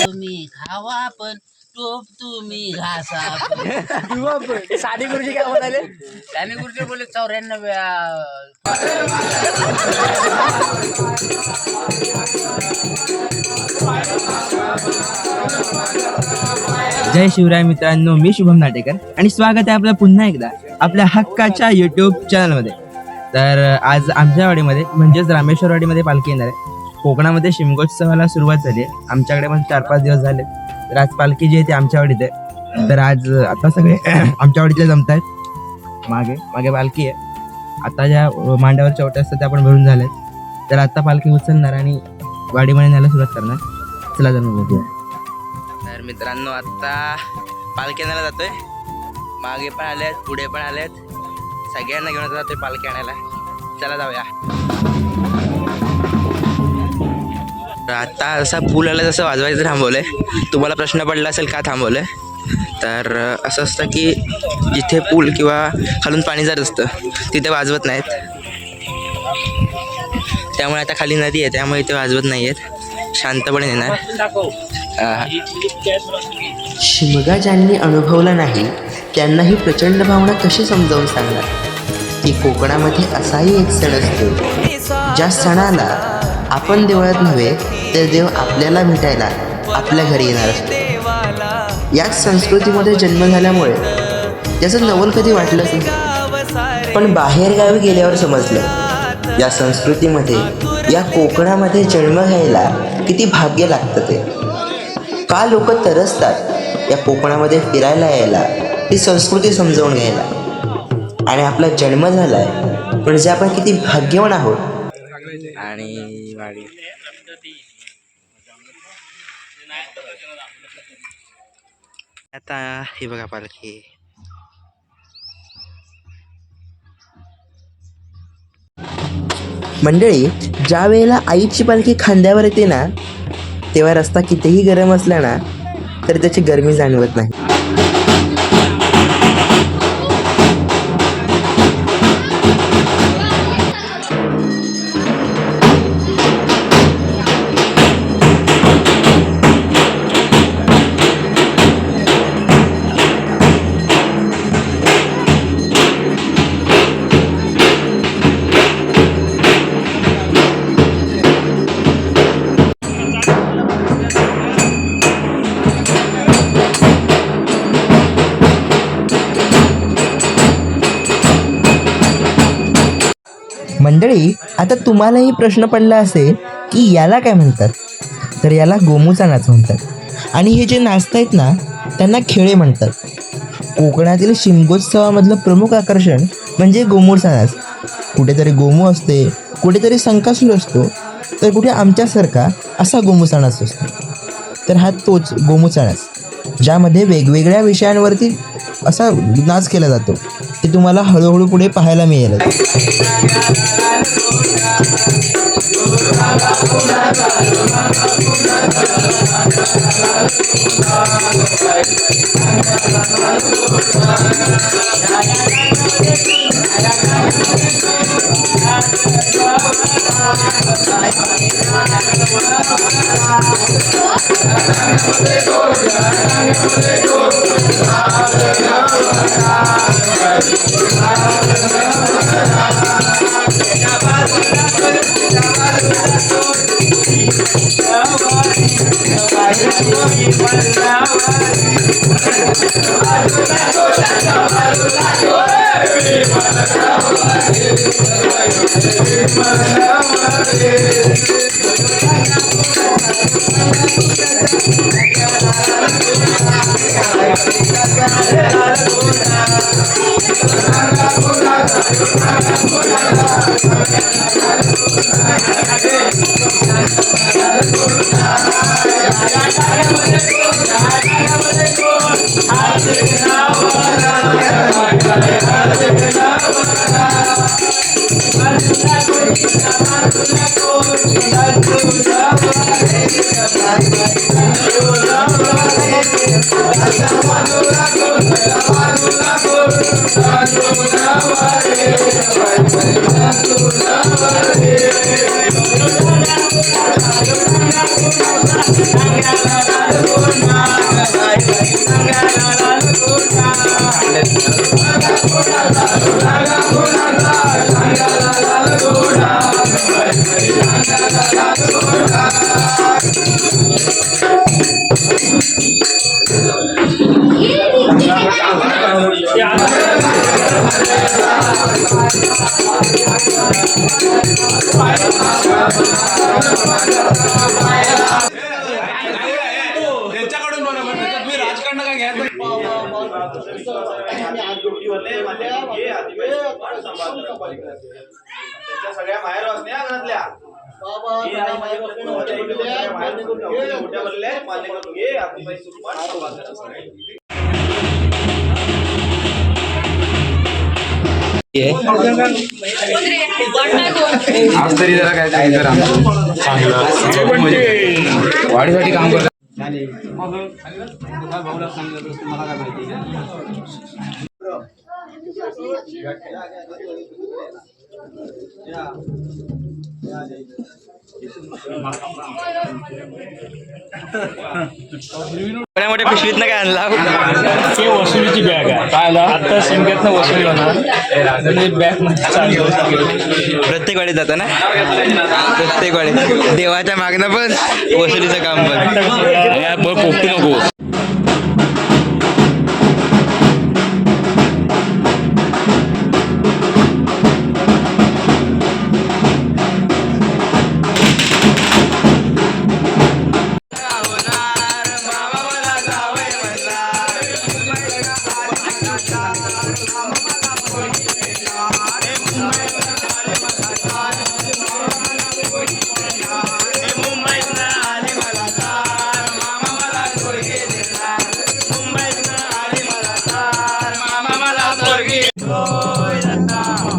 तुम्ही खावा पण टोप तुम्ही घासा. साडी गुरुजी काय म्हणाले? त्याने गुरुजी बोलले 94. जय शिवराय मित्रांनो, मी शुभम नाटेकर आणि स्वागत आहे आपलं पुन्हा एकदा आपल्या हक्काच्या युट्यूब चॅनलमध्ये. तर आज आमच्या वाडीमध्ये म्हणजेच रामेश्वरवाडीमध्ये पालखी येणार आहे. कोकणामध्ये शिमगोत्सवाला सुरुवात झाली आहे. आमच्याकडे पण 4-5 दिवस झाले. तर आज पालखी जी आहे ती आमच्या वाडीत आहे. तर आज आता सगळे आमच्या वाडीतले जमत आहेत. मागे पालखी आहे. आता ज्या मांड्यावर चवट्या असतात त्या पण भरून झाल्या आहेत. तर आता पालखी उचलणार आणि वाडीमध्ये न्यायला सुरुवात करणार. चला जण बघूया. तर मित्रांनो, आता पालखी आणायला जातोय. मागे पण आले आहेत, पुढे पण आले आहेत. सगळ्यांना घेऊन जातोय पालखी आणायला. चला जाऊया. आता असा पूल आला जसं वाजवायचं थांबवलंय. तुम्हाला प्रश्न पडला असेल का थांबवलंय? तर असं असतं की जिथे पूल किंवा खालून पाणी जात असतं तिथे वाजवत नाहीत. त्यामुळे आता खाली नदी आहे, त्यामुळे इथे वाजवत नाही आहेत. शांतपणे येणार. शिमगा ज्यांनी अनुभवला नाही त्यांना ही प्रचंड भावना कशी समजावून सांगणार की कोकणामध्ये असाही एक सण असतो ज्या सणाला आपण देवळात नव्हे तर देव आपल्याला भेटायला आपल्या घरी येणार असतो. याच संस्कृतीमध्ये जन्म झाल्यामुळे त्याचं नवल कधी वाटलंच नाही. पण बाहेरगावी गेल्यावर समजलं या संस्कृतीमध्ये, या कोकणामध्ये जन्म घ्यायला किती भाग्य लागतं ते. का लोक तरसतात या कोकणामध्ये फिरायला यायला, ती संस्कृती समजावून घ्यायला. आणि आपला जन्म झालाय म्हणजे आपण किती भाग्यवान आहोत. आणि वाडी आता ही बघा पालखी. मंडळी, ज्या वेळेला आईची पालखी खांद्यावर येते ना, तेव्हा रस्ता कितीही गरम असला ना तर त्याची गरमी जाणवत नाही. मंडळी, आता तुम्हालाही प्रश्न पडला असेल की याला काय म्हणतात. तर याला गोमूचा नाच म्हणतात. आणि हे जे नाचतायत ना त्यांना खेळे म्हणतात. कोकणातील शिमगोत्सवामधलं प्रमुख आकर्षण म्हणजे गोमूचा नाच. कुठेतरी गोमू असते, कुठेतरी संकासूर असतो, तर कुठे आमच्यासारखा असा गोमूचा नाच असतो. तर हा तोच गोमूचा नाच, ज्यामध्ये वेगवेगळ्या विषयांवरती असा नाच केला जातो. ते तुम्हाला हळूहळू पुढे पाहायला मिळेल. Thank you. त्यांच्याकडून बरोबर तुम्ही राजकारण काय घ्यायचं सगळ्या बाहेर असल्या घरातल्या आज तरी जरा काहीतरी करा वाढीसाठी काम करत मोठ्या पिशवीत ना काय आणला ते वसुलीची बॅग आहे काय आता शिमग्यातनं वसुली होणार बॅग मध्ये प्रत्येक वाडीत जातं ना प्रत्येक वाडीत देवाच्या मागणं पण वसुलीचं काम पण पोपटी नको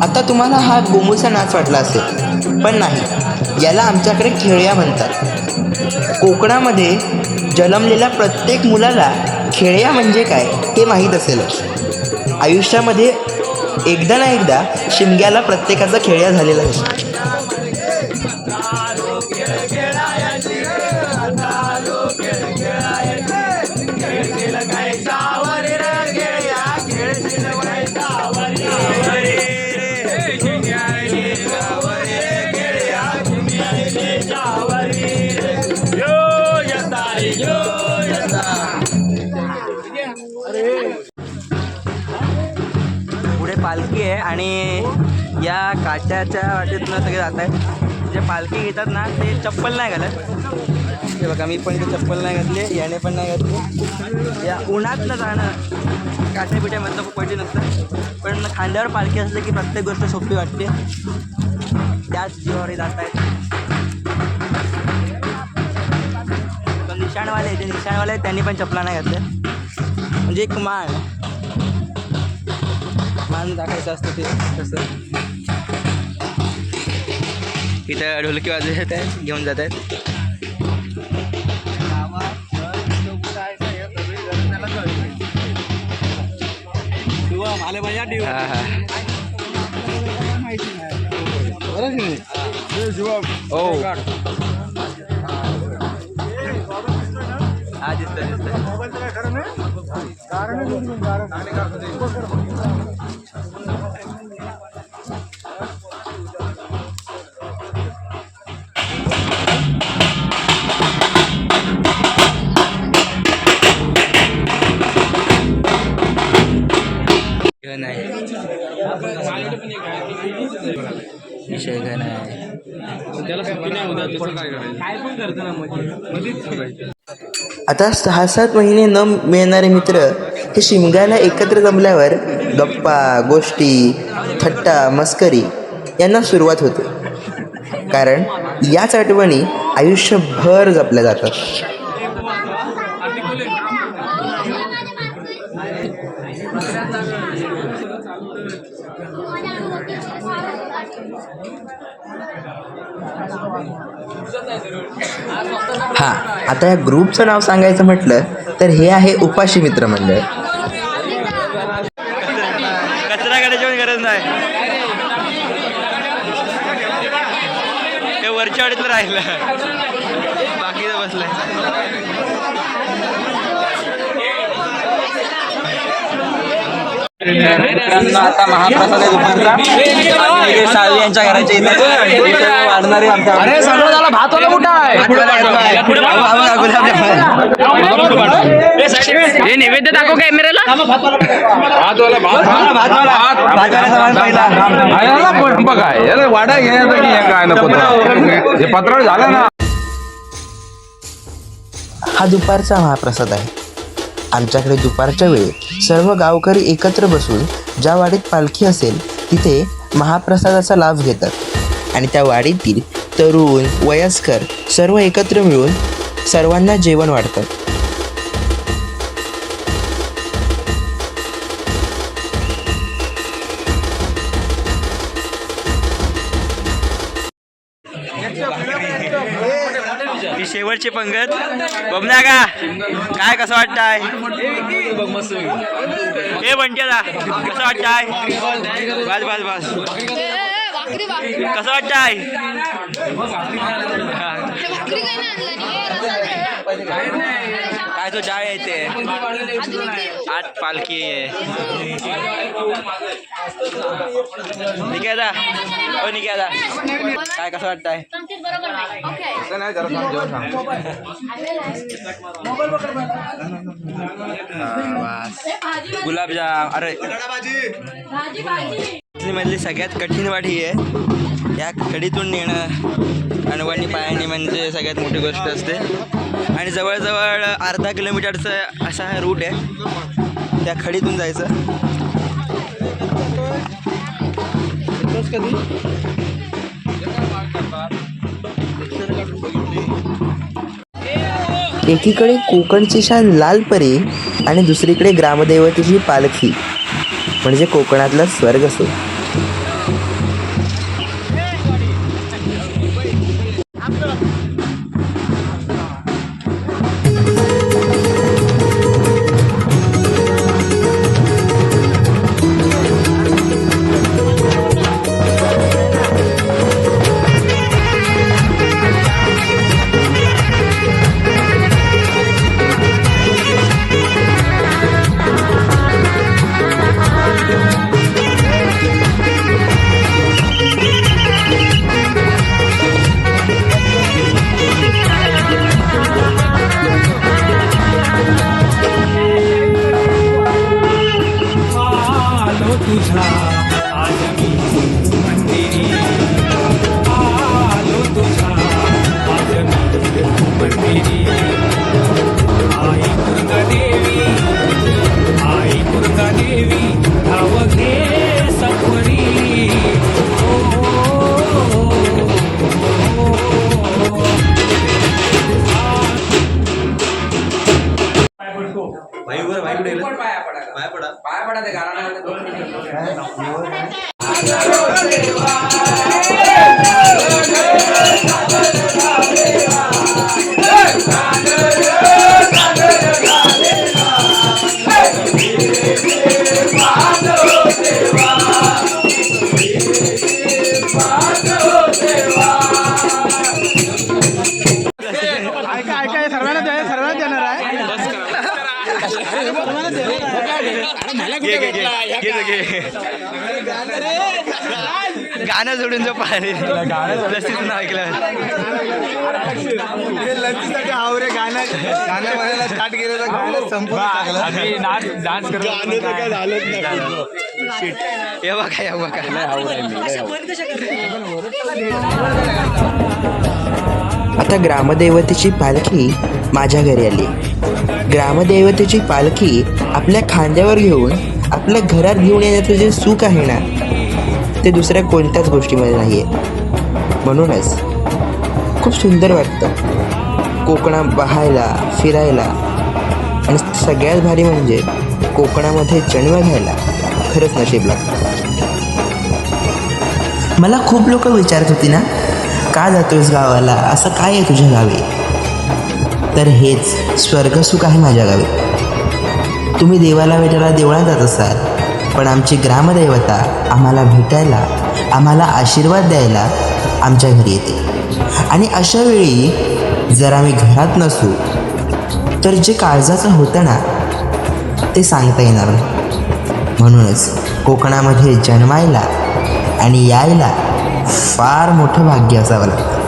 आता तुम्हाला हा गोमुसा नाच वाटला असेल, पण नाही, याला आमच्याकडे खेळ्या म्हणतात. कोकणामध्ये जन्मलेल्या प्रत्येक मुलाला खेळ्या म्हणजे काय हे माहीत असेलच. आयुष्यामध्ये एकदा ना एकदा शिमग्याला प्रत्येकाचा खेळ्या झालेला असतो. पुढे पालखी आहे आणि या काट्याच्या वाटेतून सगळे जात आहेत. जे पालखी घेतात ना ते चप्पल नाही घालत. हे बघा मी पण इथे चप्पल नाही घातली, याने पण नाही घातली. या उन्हातनं जाणं काट्यापिट्यामधलं खूप कठीण नसतं, पण खांद्यावर पालखी असली की प्रत्येक गोष्ट सोपी वाटते. त्याच जीवावर जात आहेत. निशाणवाले जे निशाणवाले आहेत त्यांनी पण चपला नाही घातल्या. म्हणजे एक मान दाखायचं असतं ते तसं. इथं ढोलकी वाजवत येत आहेत, घेऊन जात आहेत. हां हां हो हा दिसतं नाही विषय काय नाही. आता 6-7 महिने न मिळणारे मित्र हे शिमग्याला एकत्र जमल्यावर गप्पा गोष्टी थट्टा मस्करी यांना सुरुवात होते. कारण याच आठवणी आयुष्यभर जपल्या जातात. हां, आता या ग्रुपचं नाव सांगायचं म्हटलं तर हे आहे उपाशी मित्र मंडळ. कचरा काढायची पण गरज नाही. हे वरच्या वाडीतलं राहिलं, बाकीचं बसलंय. आता महाप्रसाद आहे दुपारचा. साळवी यांच्या घराच्या इथे वाढणारे आमच्या. अरे सगळं झालं, भातवाला कुठं आहे? हे नैवेद्य दाखव कॅमेऱ्याला. काय वाडा घेण्याचं काय नको हे पत्रावळ झालं ना. हा दुपारचा महाप्रसाद आहे. आमच्याकडे दुपारच्या वेळी सर्व गावकरी एकत्र बसून ज्या वाडीत पालखी असेल तिथे महाप्रसादाचा लाभ घेतात आणि त्या वाडीतील तरुण वयस्कर सर्व एकत्र मिळून सर्वांना जेवण वाढतात. ही शेवटची पंगत. बघना का काय कसं वाटतंय? हे बंट्याला कसं वाटतंय? बस बस बस कसं वाटतंय? काय तो जाळ येते आठ पालखी आहे. निकेता ओ निकेता काय कसं वाटतंय? गुलाबजाम. अरे मधली सगळ्यात कठीण वाटी आहे. या कडीतून नेणं अनवाणी पायाने म्हणजे सगळ्यात मोठी गोष्ट असते आणि जवळजवळ अर्धा किलोमीटरचं असा हा रूट आहे. त्या खडीतून जायचं. एकीकडे कोकणची शान लाल परी आणि दुसरीकडे ग्रामदेवतेची पालखी म्हणजे कोकणातला स्वर्ग असो. गाणं जोडून जो पाहिजे लसीतून ऐकलं. लसीसाठी आवरे गाणं म्हणायला स्टार्ट केलं तर गाणं संपून डान्स काय झालंच नाही. हे बघा आता ग्रामदेवतेची पालखी माझ्या घरी आली. ग्रामदेवतेची पालखी आपल्या खांद्यावर घेऊन आपल्या घरात घेऊन येण्याचं जे सुख आहे ना ते दुसऱ्या कोणत्याच गोष्टीमध्ये नाही आहे. म्हणूनच खूप सुंदर वाटतं कोकणात पाहायला फिरायला आणि सगळ्यात भारी म्हणजे कोकणामध्ये जन्म घ्यायला खरंच नशीब लागतं. मला खूप लोक विचारत होती ना का जातोयस गावाला, असं काय आहे तुझ्या गावी? तर हेच स्वर्गसुख आहे माझ्या गावी. तुम्ही देवाला भेटायला देवळात जात असाल पण आमची ग्रामदैवता आम्हाला भेटायला, आम्हाला आशीर्वाद द्यायला आमच्या घरी येते. आणि अशा वेळी जर आम्ही घरात नसू तर जे काळजाचं होतं ना ते सांगता येणार नाही. म्हणूनच कोकणामध्ये जन्मायला आणि यायला फार मोठं भाग्य असावं लागतं.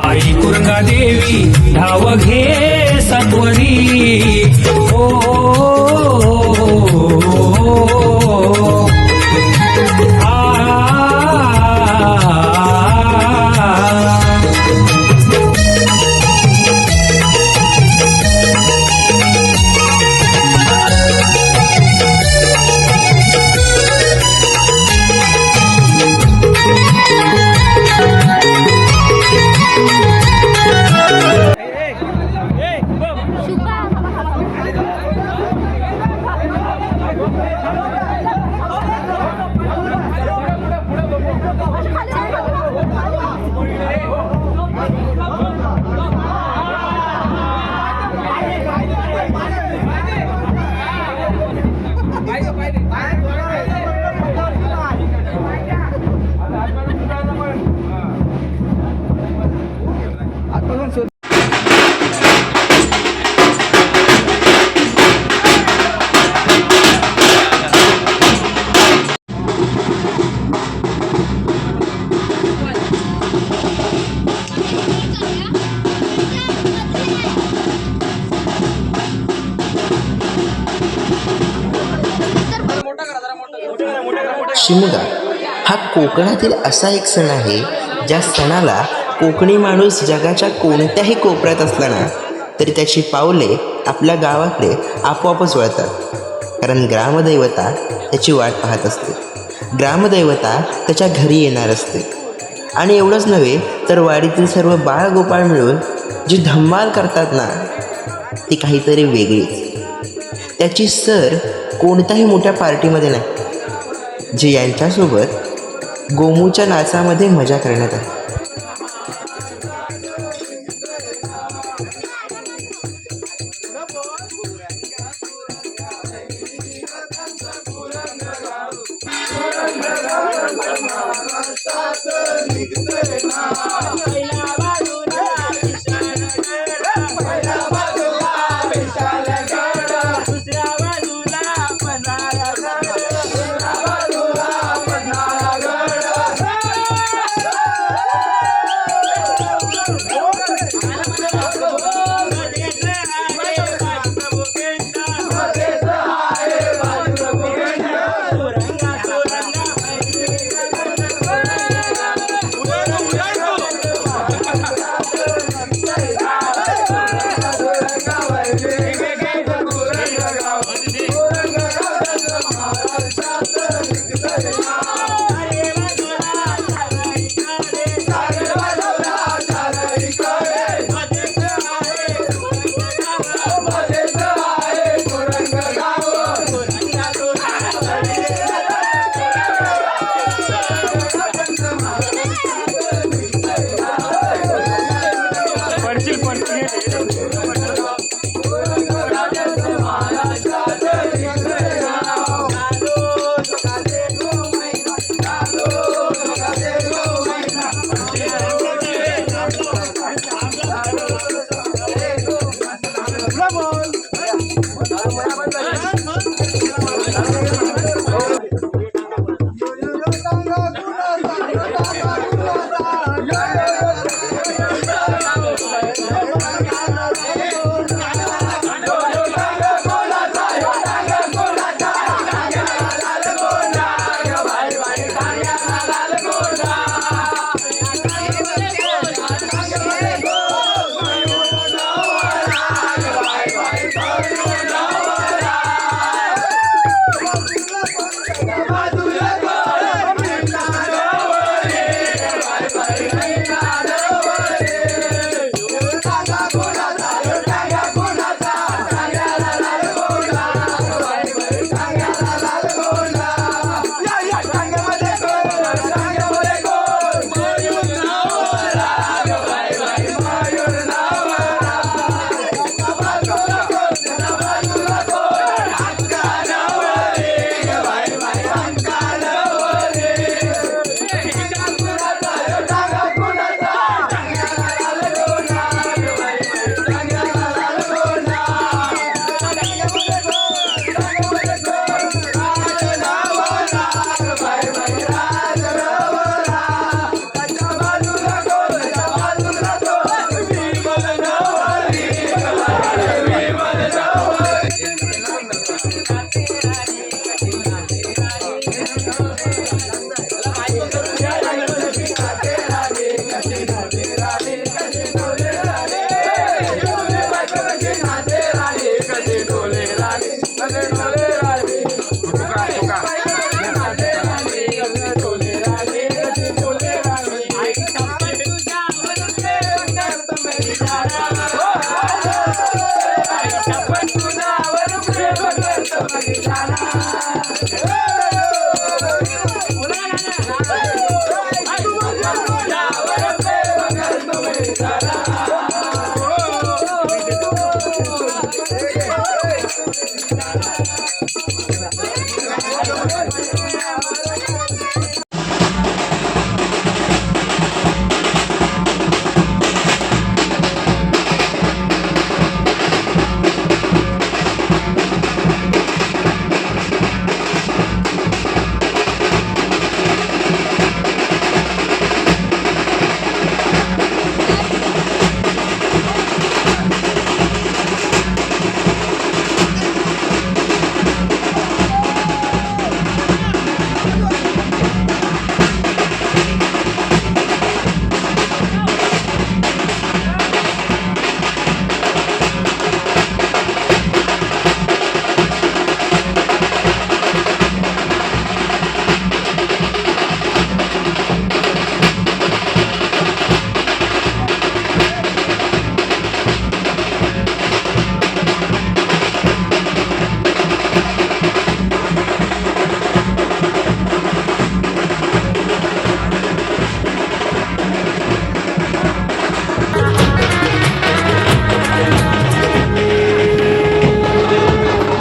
आई कुरंगा देवी धाव घे सत्वरी शिमगा हा कोकणातील असा एक सण आहे ज्या सणाला कोकणी माणूस जगाच्या कोणत्याही कोपऱ्यात असला ना तरी त्याची पावले आपल्या गावाकडे आपोआपच वळतात. कारण ग्रामदैवता त्याची वाट पाहत असते, ग्रामदैवता त्याच्या घरी येणार असते. आणि एवढंच नव्हे तर वाडीतील सर्व बाळगोपाळ मिळून जी धम्माल करतात ना ती काहीतरी वेगळीच. त्याची सर कोणत्याही मोठ्या पार्टीमध्ये नाही, जे यांच्यासोबत गोमूच्या नाचामध्ये मजा करण्यात आली.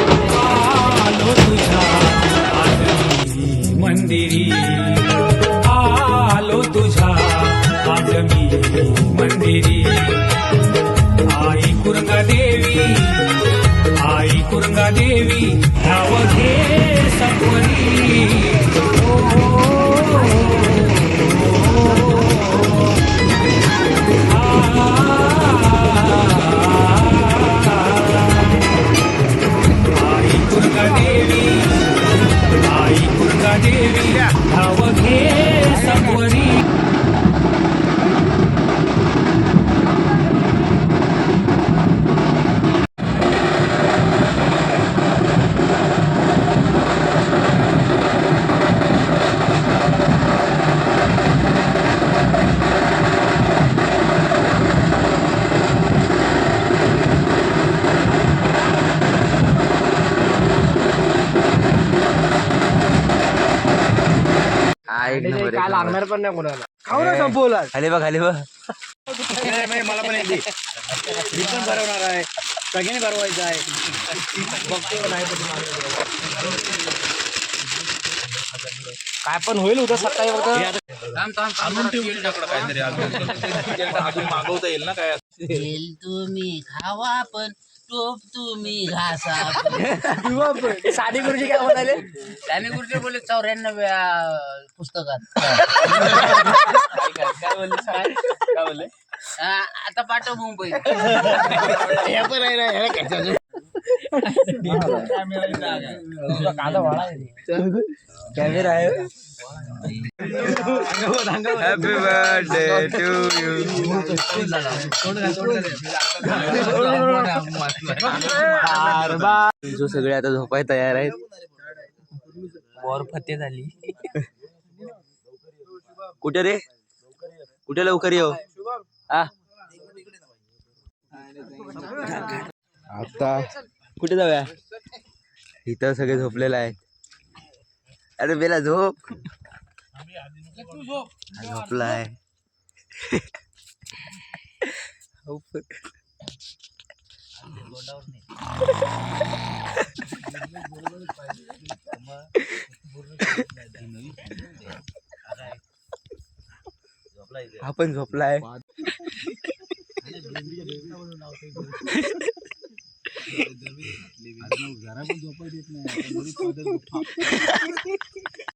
आलो तुझ्या आज मी मंदिरी आलो तुझ्या आज मी मंदिरी आई कुरंगा देवी धाव घे सत्वरी आई कुरंगा देवी धाव घे सत्वरी काय लागणार पण नाही कोणाला खाऊ ना संपवला खाली बघ मला पण येते मी पण भरवणार आहे सगळ्यांनी भरवायचं आहे बघतो नाही काय पण होईल उद्या सकाळी मागवता येईल ना काय तेल तुम्ही खावा पण टोप तुम्ही घासा साधी गुरुजी काय म्हणाले त्याने गुरुजी बोलले 94व्या पुस्तकात काय बोलले आता पाठव मुंबई हे पण आहे ना ह्याला कशाचं कॅमेरा आहे हॅपी बर्थडे टू यू जो सगळे आता झोपाय तयार आहेत वर फत्ते झाली कुठे रे कुठे लवकर येऊ आता कुठे जाऊया इथं सगळे झोपलेले आहेत अरे बेला झोप झोपलाय आपण झोपलाय घरा पण झोपायला देत नाही